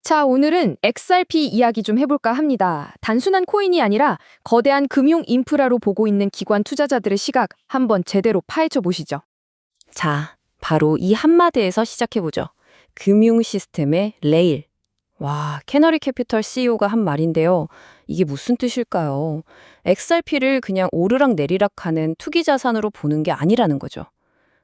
자, 오늘은 XRP 이야기 좀 해볼까 합니다. 단순한 코인이 아니라 거대한 금융 인프라로 보고 있는 기관 투자자들의 시각 한번 제대로 파헤쳐 보시죠. 자, 바로 이 한마디에서 시작해보죠. 금융 시스템의 레일. 와, 캐너리 캐피털 CEO가 한 말인데요. 이게 무슨 뜻일까요? XRP를 그냥 오르락 내리락 하는 투기 자산으로 보는 게 아니라는 거죠.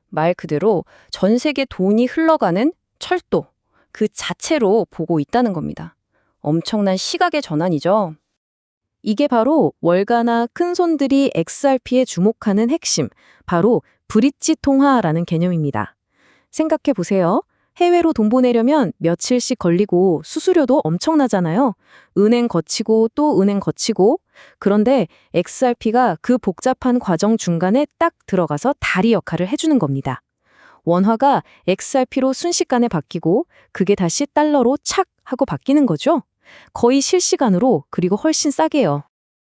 말 그대로 전 세계 돈이 흘러가는 철도, 그 자체로 보고 있다는 겁니다. 엄청난 시각의 전환이죠. 이게 바로 월가나 큰 손들이 XRP에 주목하는 핵심, 바로 브릿지 통화라는 개념입니다. 생각해 보세요. 해외로 돈 보내려면 며칠씩 걸리고 수수료도 엄청나잖아요. 은행 거치고 또 은행 거치고. 그런데 XRP가 그 복잡한 과정 중간에 딱 들어가서 다리 역할을 해주는 겁니다. 원화가 XRP로 순식간에 바뀌고 그게 다시 달러로 착 하고 바뀌는 거죠. 거의 실시간으로, 그리고 훨씬 싸게요.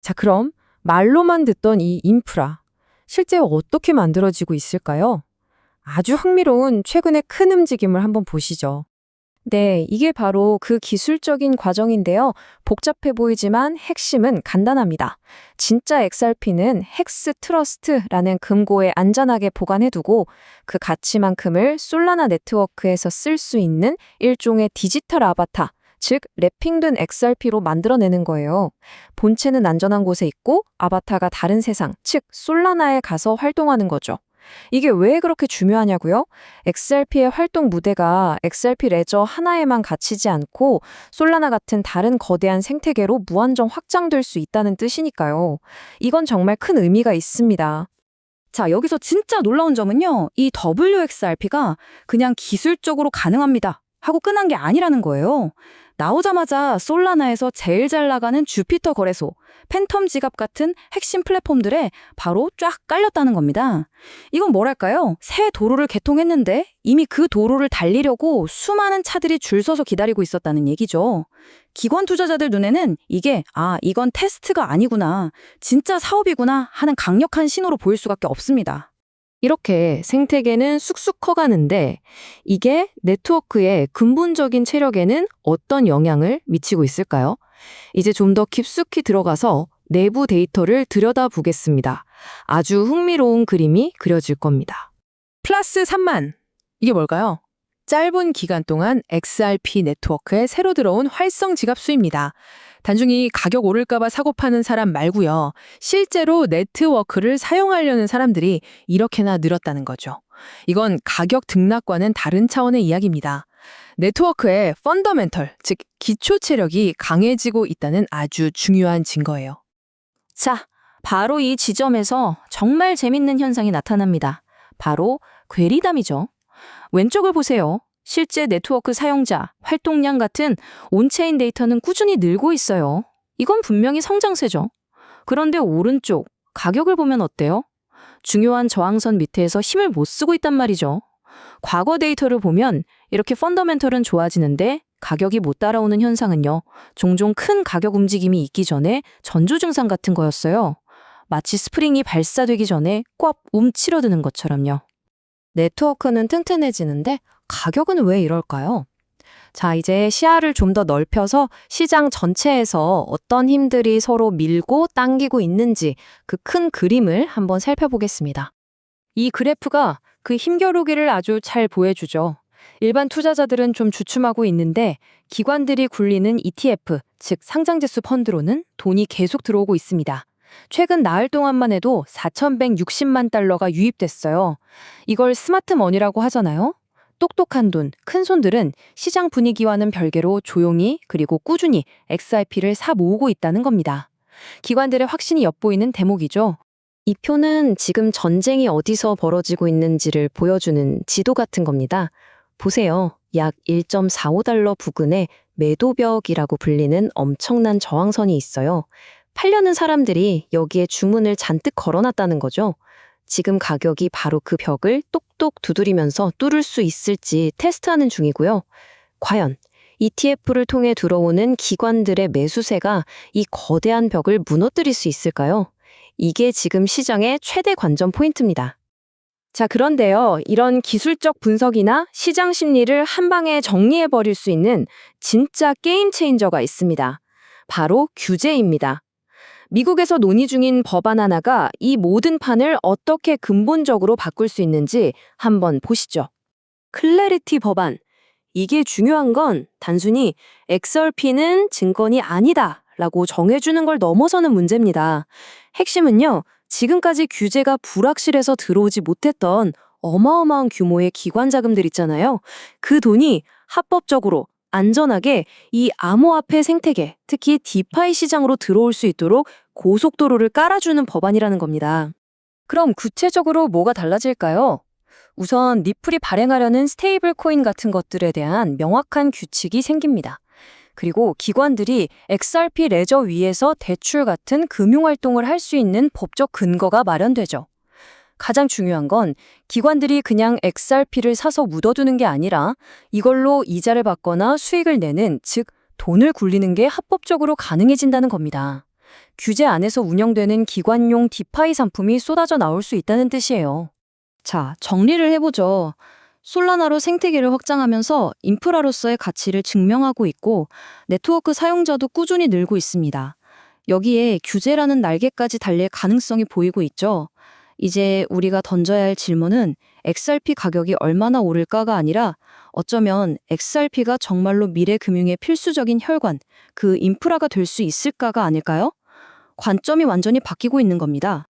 자, 그럼 말로만 듣던 이 인프라, 실제 어떻게 만들어지고 있을까요? 아주 흥미로운 최근의 큰 움직임을 한번 보시죠. 네, 이게 바로 그 기술적인 과정인데요. 복잡해 보이지만 핵심은 간단합니다. 진짜 XRP는 헥스 트러스트라는 금고에 안전하게 보관해두고 그 가치만큼을 솔라나 네트워크에서 쓸 수 있는 일종의 디지털 아바타, 즉 랩핑된 XRP로 만들어내는 거예요. 본체는 안전한 곳에 있고 아바타가 다른 세상, 즉 솔라나에 가서 활동하는 거죠. 이게 왜 그렇게 중요하냐고요? XRP의 활동 무대가 XRP 레저 하나에만 갇히지 않고 솔라나 같은 다른 거대한 생태계로 무한정 확장될 수 있다는 뜻이니까요. 이건 정말 큰 의미가 있습니다. 자, 여기서 진짜 놀라운 점은요. 이 WXRP가 그냥 기술적으로 가능합니다 하고 끝난 게 아니라는 거예요. 나오자마자 솔라나에서 제일 잘 나가는 주피터 거래소, 팬텀 지갑 같은 핵심 플랫폼들에 바로 쫙 깔렸다는 겁니다. 이건 뭐랄까요? 새 도로를 개통했는데 이미 그 도로를 달리려고 수많은 차들이 줄 서서 기다리고 있었다는 얘기죠. 기관 투자자들 눈에는 이게 이건 테스트가 아니구나, 진짜 사업이구나 하는 강력한 신호로 보일 수밖에 없습니다. 이렇게 생태계는 쑥쑥 커가는데 이게 네트워크의 근본적인 체력에는 어떤 영향을 미치고 있을까요? 이제 좀 더 깊숙이 들어가서 내부 데이터를 들여다보겠습니다. 아주 흥미로운 그림이 그려질 겁니다. 플러스 3만. 이게 뭘까요? 짧은 기간 동안 XRP 네트워크에 새로 들어온 활성 지갑 수입니다. 단순히 가격 오를까봐 사고 파는 사람 말고요. 실제로 네트워크를 사용하려는 사람들이 이렇게나 늘었다는 거죠. 이건 가격 등락과는 다른 차원의 이야기입니다. 네트워크의 펀더멘털, 즉 기초 체력이 강해지고 있다는 아주 중요한 증거예요. 자, 바로 이 지점에서 정말 재밌는 현상이 나타납니다. 바로 괴리담이죠. 왼쪽을 보세요. 실제 네트워크 사용자, 활동량 같은 온체인 데이터는 꾸준히 늘고 있어요. 이건 분명히 성장세죠. 그런데 오른쪽, 가격을 보면 어때요? 중요한 저항선 밑에서 힘을 못 쓰고 있단 말이죠. 과거 데이터를 보면 이렇게 펀더멘털은 좋아지는데 가격이 못 따라오는 현상은요, 종종 큰 가격 움직임이 있기 전에 전조 증상 같은 거였어요. 마치 스프링이 발사되기 전에 꽉 움츠러드는 것처럼요. 네트워크는 튼튼해지는데 가격은 왜 이럴까요? 자, 이제 시야를 좀 더 넓혀서 시장 전체에서 어떤 힘들이 서로 밀고 당기고 있는지 그 큰 그림을 한번 살펴보겠습니다. 이 그래프가 그 힘겨루기를 아주 잘 보여주죠. 일반 투자자들은 좀 주춤하고 있는데 기관들이 굴리는 ETF, 즉 상장지수 펀드로는 돈이 계속 들어오고 있습니다. 최근 나흘 동안만 해도 4,160만 달러가 유입됐어요. 이걸 스마트 머니라고 하잖아요. 똑똑한 돈, 큰 손들은 시장 분위기와는 별개로 조용히 그리고 꾸준히 XRP를 사 모으고 있다는 겁니다. 기관들의 확신이 엿보이는 대목이죠. 이 표는 지금 전쟁이 어디서 벌어지고 있는지를 보여주는 지도 같은 겁니다. 보세요. 약 1.45달러 부근에 매도벽이라고 불리는 엄청난 저항선이 있어요. 팔려는 사람들이 여기에 주문을 잔뜩 걸어놨다는 거죠. 지금 가격이 바로 그 벽을 똑똑 두드리면서 뚫을 수 있을지 테스트하는 중이고요. 과연 ETF를 통해 들어오는 기관들의 매수세가 이 거대한 벽을 무너뜨릴 수 있을까요? 이게 지금 시장의 최대 관전 포인트입니다. 자, 그런데요. 이런 기술적 분석이나 시장 심리를 한 방에 정리해 버릴 수 있는 진짜 게임 체인저가 있습니다. 바로 규제입니다. 미국에서 논의 중인 법안 하나가 이 모든 판을 어떻게 근본적으로 바꿀 수 있는지 한번 보시죠. 클래리티 법안. 이게 중요한 건 단순히 XRP는 증권이 아니다 라고 정해주는 걸 넘어서는 문제입니다. 핵심은요, 지금까지 규제가 불확실해서 들어오지 못했던 어마어마한 규모의 기관 자금들 있잖아요. 그 돈이 합법적으로 안전하게 이 암호화폐 생태계, 특히 디파이 시장으로 들어올 수 있도록 고속도로를 깔아주는 법안이라는 겁니다. 그럼 구체적으로 뭐가 달라질까요? 우선 리플이 발행하려는 스테이블 코인 같은 것들에 대한 명확한 규칙이 생깁니다. 그리고 기관들이 XRP 레저 위에서 대출 같은 금융활동을 할 수 있는 법적 근거가 마련되죠. 가장 중요한 건 기관들이 그냥 XRP를 사서 묻어두는 게 아니라 이걸로 이자를 받거나 수익을 내는, 즉 돈을 굴리는 게 합법적으로 가능해진다는 겁니다. 규제 안에서 운영되는 기관용 디파이 상품이 쏟아져 나올 수 있다는 뜻이에요. 자, 정리를 해보죠. 솔라나로 생태계를 확장하면서 인프라로서의 가치를 증명하고 있고 네트워크 사용자도 꾸준히 늘고 있습니다. 여기에 규제라는 날개까지 달릴 가능성이 보이고 있죠. 이제 우리가 던져야 할 질문은 XRP 가격이 얼마나 오를까가 아니라 어쩌면 XRP가 정말로 미래 금융의 필수적인 혈관, 그 인프라가 될 수 있을까가 아닐까요? 관점이 완전히 바뀌고 있는 겁니다.